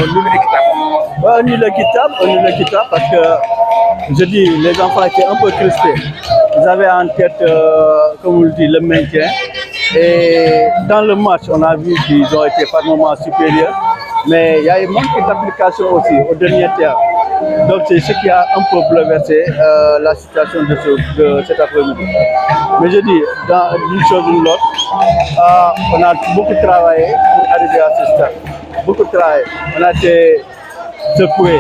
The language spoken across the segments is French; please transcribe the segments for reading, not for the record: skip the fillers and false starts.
nul équitable. Ouais, on nul équitable parce que je dis, les enfants étaient un peu crispés. Ils avaient en tête, comme on le dit, le maintien. Et dans le match, on a vu qu'ils ont été par moments supérieurs. Mais il y a eu manque d'application aussi au dernier terme. Donc c'est ce qui a un peu bouleversé la situation de cet après-midi. Mais je dis, d'une chose ou l'autre, on a beaucoup travaillé pour arriver à ce stade. Beaucoup travaillé. On a été secoué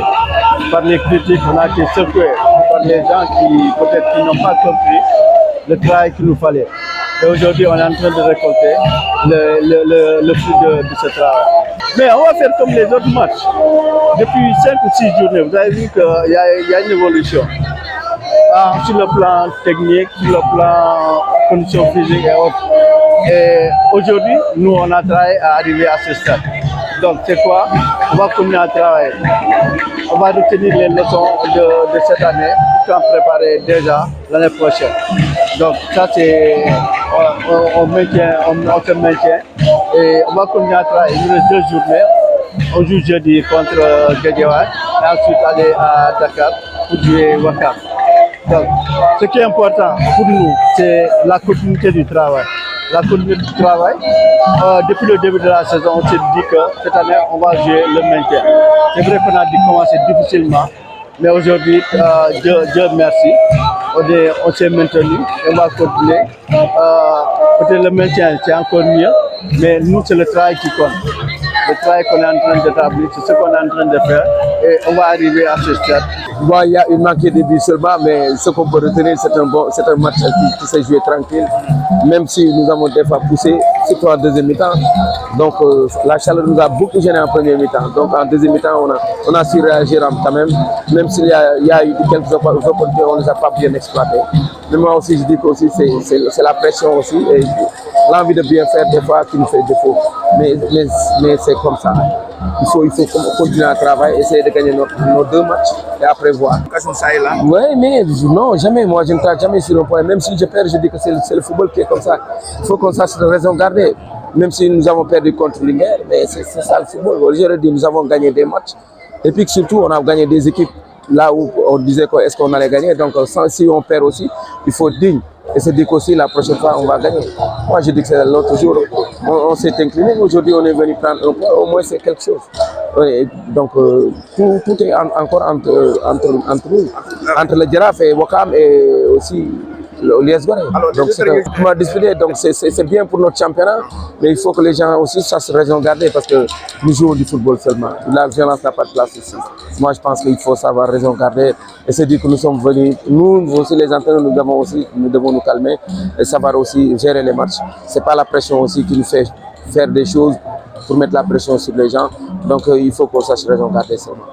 par les critiques, on a été secoué par les gens qui peut-être qui n'ont pas compris le travail qu'il nous fallait. Et aujourd'hui, on est en train de récolter le fruit de ce travail. Mais on va faire comme les autres matchs. Depuis 5 ou 6 journées, vous avez vu qu'il y a une évolution. Sur le plan technique, sur le plan conditions physiques et autres. Et aujourd'hui, nous, on a travaillé à arriver à ce stade. Donc, c'est quoi? On va continuer à travailler. On va retenir les leçons de cette année pour en préparer déjà l'année prochaine. Donc, ça, c'est. On se maintient et on va continuer à travailler. Il nous reste 2 journées. On joue jeudi contre Guédiawaye et ensuite aller à Dakar pour jouer Ouakam. Donc, ce qui est important pour nous, c'est la continuité du travail. La continuité du travail, depuis le début de la saison, on s'est dit que cette année, on va jouer le maintien. C'est vrai qu'on a dû commencer difficilement, mais aujourd'hui, Dieu merci, on s'est maintenu et on va continuer. Peut-être le maintien, c'est encore mieux, mais nous, c'est le travail qui compte. Le travail qu'on est en train d'établir, c'est ce qu'on est en train de faire et on va arriver à ce stade. Bon, il y a une manquée de buts seulement, mais ce qu'on peut retenir, c'est un match qui s'est joué tranquille, même si nous avons des fois poussé, surtout en deuxième mi-temps. Donc la chaleur nous a beaucoup gêné en première mi-temps. Donc en deuxième mi-temps, on a su réagir quand même s'il y a eu quelques opportunités, on ne les a pas bien exploitées. Mais moi aussi, je dis que c'est la pression aussi et l'envie de bien faire des fois qui nous fait défaut. Mais c'est comme ça. Il faut continuer à travailler, essayer de gagner nos 2 matchs et après voir. Oui, mais non, jamais. Moi, je ne traite jamais sur un point. Même si je perds, je dis que c'est le football qui est comme ça. Il faut qu'on sache raison garder. Même si nous avons perdu contre l'Inguer, mais c'est ça le football. Aujourd'hui, nous avons gagné des matchs. Et puis surtout, on a gagné des équipes là où on disait est-ce qu'on allait gagner. Donc, si on perd aussi, il faut être digne. Et se dire qu'aussi la prochaine fois, on va gagner. Moi, je dis que c'est l'autre jour. On s'est incliné. Aujourd'hui, on est venu prendre un point. Au moins, c'est quelque chose. Oui, donc, tout est encore entre nous. Entre le Giraffe et Ouakam et aussi l'US Gorée. Donc, c'est un disputé. Donc, c'est bien pour notre championnat. Mais il faut que les gens aussi sachent raison garder parce que nous jouons du football seulement. La violence n'a pas de place ici. Moi, je pense qu'il faut savoir raison garder et se dire que nous sommes venus, nous aussi les entraîneurs, nous devons nous calmer et savoir aussi gérer les matchs. Ce n'est pas la pression aussi qui nous fait faire des choses pour mettre la pression sur les gens. Donc, il faut qu'on sache raison garder seulement.